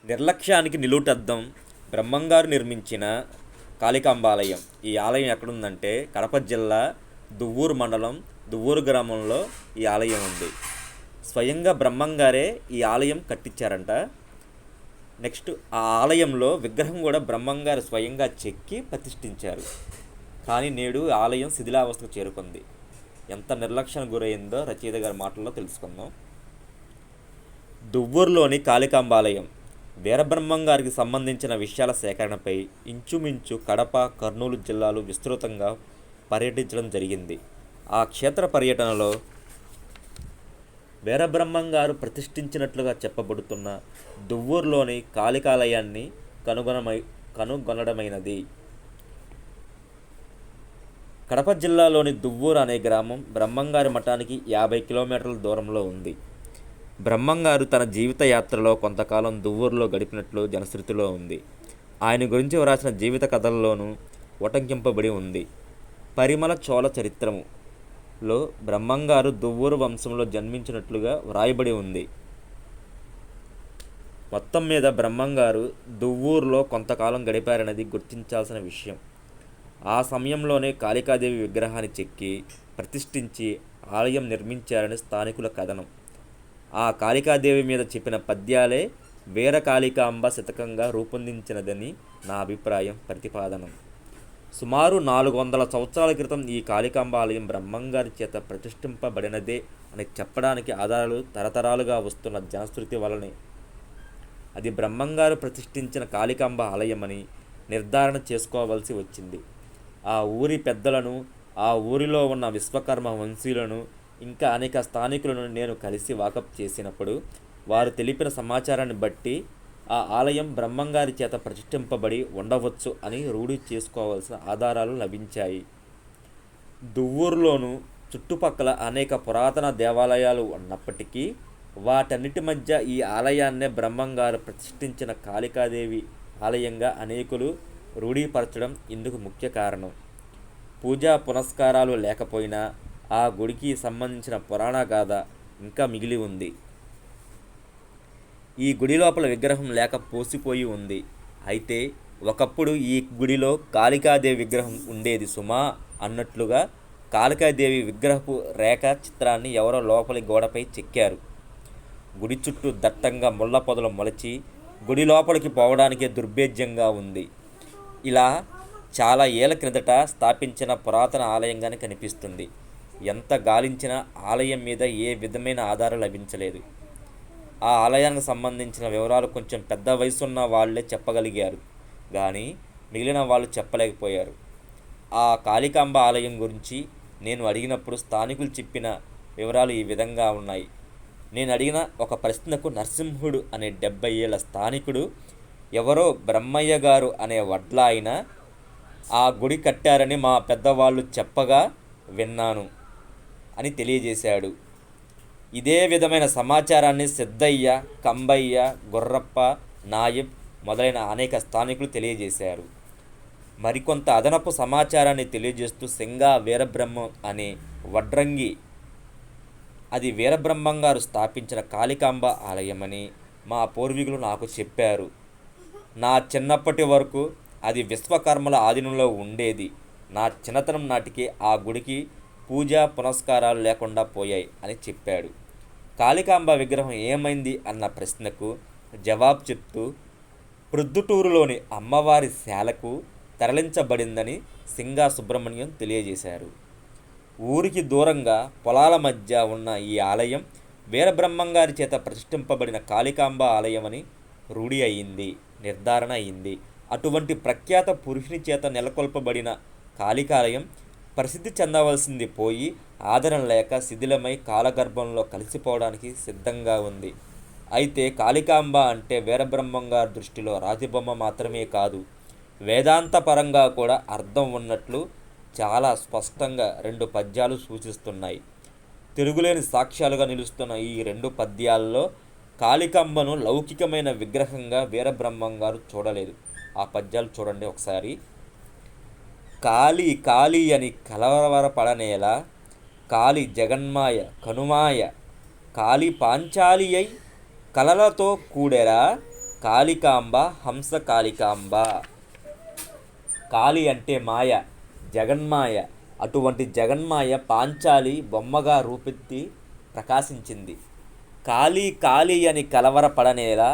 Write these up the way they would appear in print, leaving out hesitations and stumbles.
నిర్లక్ష్యానికి నిలువుటద్దం బ్రహ్మంగారు నిర్మించిన కాళికాంబాలయం. ఈ ఆలయం ఎక్కడుందంటే కడప జిల్లా దువ్వూరు మండలం దువ్వూరు గ్రామంలో ఈ ఆలయం ఉంది. స్వయంగా బ్రహ్మంగారే ఈ ఆలయం కట్టించారంట. నెక్స్ట్ ఆ ఆలయంలో విగ్రహం కూడా బ్రహ్మంగారు స్వయంగా చెక్కి ప్రతిష్ఠించారు. కానీ నేడు ఆలయం శిథిలావస్థకు చేరుకుంది. ఎంత నిర్లక్ష్యానికి గురైందో రచయిత గారి మాటల్లో తెలుసుకుందాం. దువ్వూరులోని కాళికాంబాలయం వీరబ్రహ్మంగారికి సంబంధించిన విషయాల సేకరణపై ఇంచుమించు కడప, కర్నూలు జిల్లాలు విస్తృతంగా పర్యటించడం జరిగింది. ఆ క్షేత్ర పర్యటనలో వీరబ్రహ్మంగారు ప్రతిష్ఠించినట్లుగా చెప్పబడుతున్న దువ్వూరులోని కాళికాలయాన్ని కనుగొనడమైనది. కడప జిల్లాలోని దువ్వూరు అనే గ్రామం బ్రహ్మంగారి మఠానికి 50 కిలోమీటర్ల దూరంలో ఉంది. బ్రహ్మంగారు తన జీవిత యాత్రలో కొంతకాలం దువ్వూరులో గడిపినట్లు జనశ్రుతిలో ఉంది. ఆయన గురించి వ్రాసిన జీవిత కథల్లోనూ ఉటంకింపబడి ఉంది. పరిమళ చోళ చరిత్రములో బ్రహ్మంగారు దువ్వూరు వంశంలో జన్మించినట్లుగా వ్రాయబడి ఉంది. మొత్తం మీద బ్రహ్మంగారు దువ్వూరులో కొంతకాలం గడిపారనేది గుర్తించాల్సిన విషయం. ఆ సమయంలోనే కాళికాదేవి విగ్రహాన్ని చెక్కి ప్రతిష్ఠించి ఆలయం నిర్మించారని స్థానికుల కథనం. ఆ కాళికాదేవి మీద చెప్పిన పద్యాలే వీర కాళికాంబ శతకంగా రూపొందించినదని నా అభిప్రాయం, ప్రతిపాదనం. సుమారు 400 సంవత్సరాల క్రితం ఈ కాళికాంబ ఆలయం బ్రహ్మంగారి చేత ప్రతిష్ఠింపబడినదే అని చెప్పడానికి ఆధారాలు తరతరాలుగా వస్తున్న జనశ్రుతి వలనే అది బ్రహ్మంగారు ప్రతిష్ఠించిన కాళికాంబ ఆలయమని నిర్ధారణ చేసుకోవలసి వచ్చింది. ఆ ఊరి పెద్దలను, ఆ ఊరిలో ఉన్న విశ్వకర్మ వంశీయులను, ఇంకా అనేక స్థానికులను నేను కలిసి వాకప్ చేసినప్పుడు వారు తెలిపిన సమాచారాన్ని బట్టి ఆ ఆలయం బ్రహ్మంగారి చేత ప్రతిష్ఠింపబడి ఉండవచ్చు అని రూఢి చేసుకోవాల్సిన ఆధారాలు లభించాయి. దువ్వూరులోను చుట్టుపక్కల అనేక పురాతన దేవాలయాలు ఉన్నప్పటికీ వాటన్నిటి మధ్య ఈ ఆలయాన్నే బ్రహ్మంగారు ప్రతిష్ఠించిన కాళికాదేవి ఆలయంగా అనేకులు రూఢీపరచడం ఇందుకు ముఖ్య కారణం. పూజా పునస్కారాలు లేకపోయినా ఆ గుడికి సంబంధించిన పురాణ గాథ ఇంకా మిగిలి ఉంది. ఈ గుడి లోపల విగ్రహం లేక పోసిపోయి ఉంది. అయితే ఒకప్పుడు ఈ గుడిలో కాళికాదేవి విగ్రహం ఉండేది సుమా అన్నట్లుగా కాళికాదేవి విగ్రహపు రేఖ చిత్రాన్ని ఎవరో లోపలి గోడపై చెక్కారు. గుడి చుట్టూ దట్టంగా ముళ్ళ పొదలు మొలిచి గుడి లోపలికి పోవడానికే దుర్భేద్యంగా ఉంది. ఇలా చాలా ఏళ్ల క్రిందట స్థాపించిన పురాతన ఆలయంగానే కనిపిస్తుంది. ఎంత గాలించినా ఆలయం మీద ఏ విధమైన ఆధారం లభించలేదు. ఆ ఆలయానికి సంబంధించిన వివరాలు కొంచెం పెద్ద వయసున్న వాళ్ళే చెప్పగలిగారు, కానీ మిగిలిన వాళ్ళు చెప్పలేకపోయారు. ఆ కాళికాంబ ఆలయం గురించి నేను అడిగినప్పుడు స్థానికులు చెప్పిన వివరాలు ఈ విధంగా ఉన్నాయి. నేను అడిగిన ఒక ప్రశ్నకు నరసింహుడు అనే 70 ఏళ్ల స్థానికుడు ఎవరో బ్రహ్మయ్య గారు అనే వడ్ల ఆయన ఆ గుడి కట్టారని మా పెద్దవాళ్ళు చెప్పగా విన్నాను అని తెలియజేశాడు. ఇదే విధమైన సమాచారాన్ని సిద్ధయ్య, కంబయ్య, గుర్రప్ప, నాయబ్ మొదలైన అనేక స్థానికులు తెలియజేశారు. మరికొంత అదనపు సమాచారాన్ని తెలియజేస్తూ సింగా వీరబ్రహ్మం అనే వడ్రంగి అది వీరబ్రహ్మంగారు స్థాపించిన కాళికాంబ ఆలయమని మా పూర్వీకులు నాకు చెప్పారు. నా చిన్నప్పటి వరకు అది విశ్వకర్మల ఆధీనంలో ఉండేది. నా చిన్నతనం నాటికి ఆ గుడికి పూజా పునస్కారాలు లేకుండా పోయాయి అని చెప్పాడు. కాళికాంబ విగ్రహం ఏమైంది అన్న ప్రశ్నకు జవాబు చెప్తూ ప్రొద్దుటూరులోని అమ్మవారి శాలకు తరలించబడిందని సింగా సుబ్రహ్మణ్యం తెలియజేశారు. ఊరికి దూరంగా పొలాల మధ్య ఉన్న ఈ ఆలయం వీరబ్రహ్మంగారి చేత ప్రతిష్ఠింపబడిన కాళికాంబ ఆలయమని రూఢి అయింది, నిర్ధారణ అయింది. అటువంటి ప్రఖ్యాత పురుషుని చేత నెలకొల్పబడిన కాళికాలయం ప్రసిద్ధి చెందవలసింది పోయి ఆదరణ లేక శిథిలమై కాలగర్భంలో కలిసిపోవడానికి సిద్ధంగా ఉంది. అయితే కాళికాంబ అంటే వీరబ్రహ్మంగారి దృష్టిలో రాతిబొమ్మ మాత్రమే కాదు, వేదాంతపరంగా కూడా అర్థం ఉన్నట్లు చాలా స్పష్టంగా 2 పద్యాలు సూచిస్తున్నాయి. తిరుగులేని సాక్ష్యాలుగా నిలుస్తున్న ఈ 2 పద్యాల్లో కాళికాంబను లౌకికమైన విగ్రహంగా వీరబ్రహ్మంగారు చూడలేదు. ఆ పద్యాలు చూడండి ఒకసారి. కాళీ కాళీ అని కలవరపడనేలా, కాళి జగన్మాయ కనుమాయ, కాళి పాంచాలి అయి కలలతో కూడెరా, కాళికాంబ, హంస కాళికాంబ. కాళి అంటే మాయ, జగన్మాయ. అటువంటి జగన్మాయ పాంచాలి బొమ్మగా రూపెత్తి ప్రకాశించింది. కాళీ కాళీ అని కలవరపడనేలా,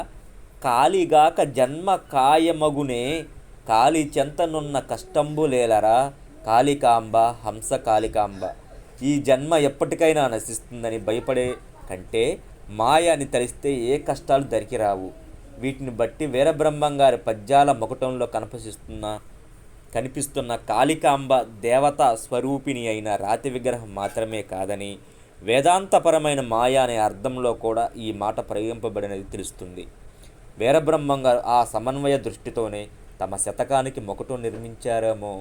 కాళిగాక జన్మ కాయమగునే, కాళి చెంతనున్న కష్టంబులేలరా, కాళికాంబ, హంస కాళికాంబ. ఈ జన్మ ఎప్పటికైనా నశిస్తుందని భయపడే కంటే మాయ అని తలిస్తే ఏ కష్టాలు దరికిరావు. వీటిని బట్టి వీరబ్రహ్మంగారి పద్యాల మొకటంలో కనిపిస్తున్న కాళికాంబ దేవతా స్వరూపిణి అయిన రాతి విగ్రహం మాత్రమే కాదని, వేదాంతపరమైన మాయ అనే అర్థంలో కూడా ఈ మాట ప్రయోగింపబడినది తెలుస్తుంది. వీరబ్రహ్మంగారు ఆ సమన్వయ దృష్టితోనే తమ శతకానికి మొకటం నిర్మించారేమో.